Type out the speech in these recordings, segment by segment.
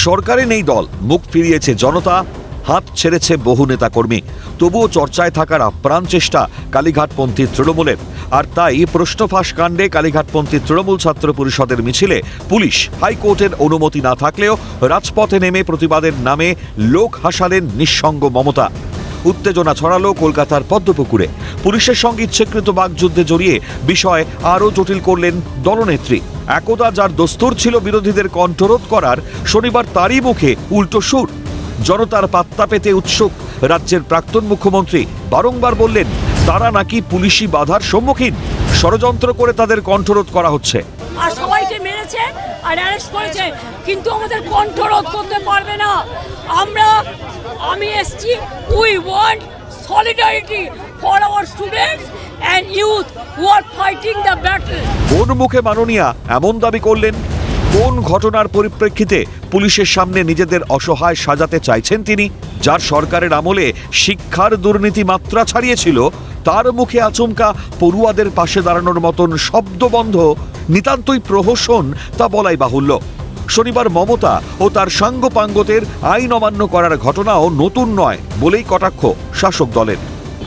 সরকারে নেই দল, মুখ ফিরিয়েছে জনতা, হাত ছেড়েছে বহু নেতাকর্মী। তবুও চর্চায় থাকার আপ্রাণ চেষ্টা কালীঘাটপন্থী তৃণমূলের। আর তাই প্রশ্নফাঁস কাণ্ডে কালীঘাটপন্থী তৃণমূল ছাত্র পরিষদের মিছিলে পুলিশ হাইকোর্টের অনুমতি না থাকলেও রাজপথে নেমে প্রতিবাদের নামে লোক হাসালেন নিঃসঙ্গ মমতা। উত্তেজনা ছড়ালো কলকাতার পদ্মপুকুরে। পুলিশের সঙ্গে ইচ্ছাকৃত বাকযুদ্ধে জড়িয়ে বিষয় আরও জটিল করলেন দলনেত্রী। একদা যার দস্তুর ছিল বিরোধীদের কণ্ঠরোধ করার, শনিবার তারই মুখে উল্টো সুর। জনতার পাত্তা পেতে উৎসুক রাজ্যের প্রাক্তন মুখ্যমন্ত্রী বারংবার বললেন তারা নাকি পুলিশি বাধার সম্মুখীন, ষড়যন্ত্র করে তাদের কণ্ঠরোধ করা হচ্ছে। আর সবাইকে মেরেছে আর অ্যারেস্ট করেছে, কিন্তু আমাদের কণ্ঠরোধ করতে পারবে না। আমি এসছি, we want solidarity for our students and youth who are fighting the battle. কোন মুখে মাননীয়া এমন দাবি করলেন? কোন ঘটনার পরিপ্রেক্ষিতে পুলিশের সামনে নিজেদের অসহায় সাজাতে চাইছেন তিনি? যার সরকারের আমলে শিক্ষার দুর্নীতি মাত্রা ছাড়িয়েছিল, তার মুখে আচমকা পড়ুয়াদের পাশে দাঁড়ানোর মতন শব্দবন্ধ, নিতান্তই প্রহসন, তা বলাই বাহুল্য। শনিবার মমতা ও তার সাঙ্গপাঙ্গদের আইন অমান্য করার ঘটনাও নতুন নয় বলেই কটাক্ষ শাসক দলের।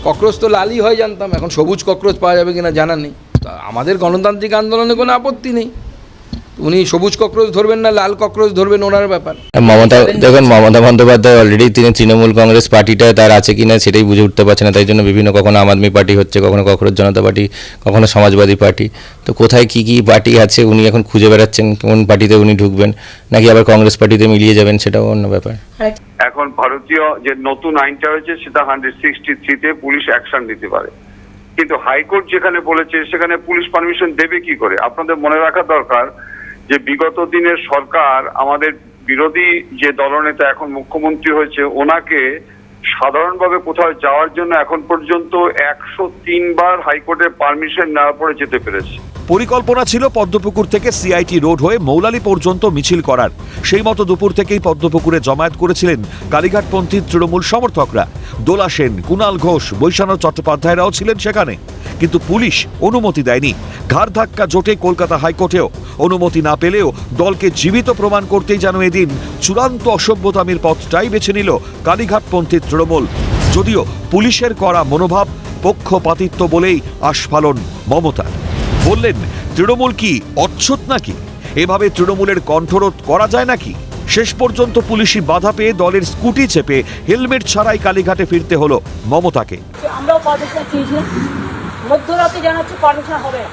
ককরোচ তো লালই হয় জানতাম, এখন সবুজ ককরোচ পাওয়া যাবে কিনা জানা নেই। আমাদের গণতান্ত্রিক আন্দোলনে কোনো আপত্তি নেই, উনি সবুজ ককরোচ ধরবেন না লাল ককরোচ ধরবেন ওনার ব্যাপার। মমতা বন্দ্যোপাধ্যায় অলরেডি তিনি তৃণমূল কংগ্রেস পার্টিটায় তার আছে কিনা সেটাই বুঝে উঠতে পারছে না, তাই জন্য বিভিন্ন কখনো আম আদমি পার্টি হচ্ছে, কখনো ককরোচ জনতা পার্টি, কখনো সমাজবাদী পার্টি। তো কোথায় কি কি পার্টি আছে উনি এখন খুঁজে বেড়াচ্ছেন, কোন পার্টিতে উনি ঢুকবেন, নাকি আবার কংগ্রেস পার্টিতে মিলিয়ে যাবেন, সেটাও অন্য ব্যাপার। এখন ভারতীয় যে নতুন আইনটা হয়েছে সেটা 163-তে পুলিশ অ্যাকশন নিতে পারে, কিন্তু হাইকোর্ট যেখানে বলেছে সেখানে পুলিশ পারমিশন দেবে কি করে? আপনাদের মনে রাখা দরকার যে বিগত দিনের সরকার আমাদের বিরোধী যে দলনেতা এখন মুখ্যমন্ত্রী হয়েছে, ওনাকে সাধারণভাবে কোথাও যাওয়ার জন্য এখন পর্যন্ত 103 বার হাইকোর্টের পারমিশন নেওয়ার পরে যেতে পেরেছে। পরিকল্পনা ছিল পদ্মপুকুর থেকে সিআইটি রোড হয়ে মৌলালি পর্যন্ত মিছিল করার। সেই মতো দুপুর থেকেই পদ্মপুকুরে জমায়েত করেছিলেন কালীঘাটপন্থী তৃণমূল সমর্থকরা। দোলা সেন, কুণাল ঘোষ, বৈশানর চট্টোপাধ্যায়রাও ছিলেন সেখানে, কিন্তু পুলিশ অনুমতি দেয়নি। ঘাড় ধাক্কা জোটে কলকাতা হাইকোর্টেও। অনুমতি না পেলেও দলকে জীবিত প্রমাণ করতেই যেন এদিন চূড়ান্ত অসভ্যতামির পথটাই বেছে নিল কালীঘাটপন্থী তৃণমূল। যদিও পুলিশের করা মনোভাব পক্ষপাতিত্ব বলেই আস্ফালন মমতা। বললেন তৃণমূল কি অচ্ছুত নাকি? এভাবে তৃণমূলের কণ্ঠরোধ করা যায় নাকি? শেষ পর্যন্ত পুলিশি বাধা পেয়ে দলের স্কুটি চেপে হেলমেট ছাড়াই কালীঘাটে ফিরতে হলো মমতাকে। আমরাও পারমিশন চেয়েছিলাম, মধ্যরাতে জানাচ্ছি পারমিশন হবে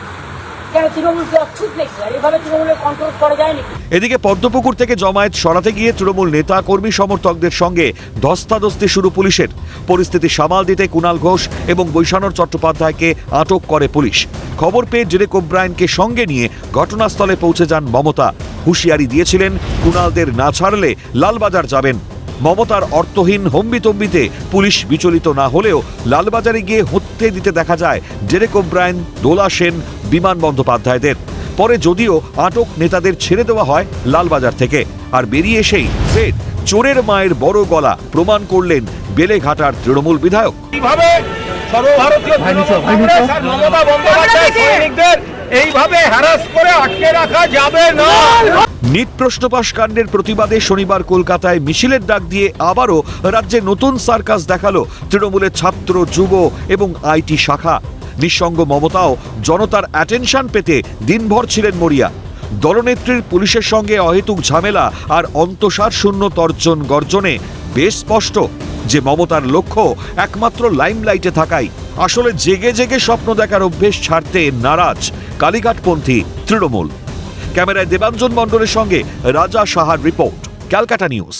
কেন? তৃণমূলকে অচ্ছুত নাকি? আর এভাবে তৃণমূলের কন্ট্রোল করা যায় নাকি? এদিকে পদ্মপুকুর থেকে জমায়েত সরাতে গিয়ে তৃণমূল নেতা কর্মী সমর্থকদের সঙ্গে ধস্তাধস্তি শুরু পুলিশের। পরিস্থিতি সামাল দিতে কুণাল ঘোষ এবং বৈশানর চট্টোপাধ্যায়কে আটক করে পুলিশ। খবর পেয়ে ডেরেক ওব্রায়েনকে সঙ্গে নিয়ে ঘটনাস্থলে পৌঁছে যান মমতা। হুঁশিয়ারি দিয়েছিলেন কুণালদের না ছাড়লে লালবাজার যাবেন। মমতার অর্থহীন হম্বিতম্বিতে পুলিশ বিচলিত না হলেও লালবাজারে গিয়ে হত্যে দিতে দেখা যায় ডেরেক ওব্রায়েন, দোলা সেন, বিমান বন্দ্যোপাধ্যায়দের। পরে যদিও আটক নেতাদের ছেড়ে দেওয়া হয় লালবাজার থেকে। আর বেরিয়ে এসেই ফের চোরের মায়ের বড় গলা প্রমাণ করলেন বেলেঘাটার তৃণমূল বিধায়ক। নিট প্রশ্নপাশ কাণ্ডের প্রতিবাদে শনিবার কলকাতায় মিছিলের ডাক দিয়ে আবারও রাজ্যে নতুন সার্কাস দেখালো তৃণমূলের ছাত্র, যুব এবং আইটি শাখা। নিঃসঙ্গ মমতাও জনতার অ্যাটেনশন পেতে দিনভর ছিলেন মরিয়া। দলনেত্রীর পুলিশের সঙ্গে অহেতুক ঝামেলা আর অন্তঃসার শূন্য তর্জন গর্জনে বেশ স্পষ্ট যে মমতার লক্ষ্য একমাত্র লাইমলাইটে থাকাই। আসলে জেগে জেগে স্বপ্ন দেখার অভ্যেস ছাড়তে নারাজ কালীঘাটপন্থী তৃণমূল। ক্যামেরায় দেবাঞ্জন মণ্ডলের সঙ্গে রাজা সাহার রিপোর্ট, ক্যালকাটা নিউজ।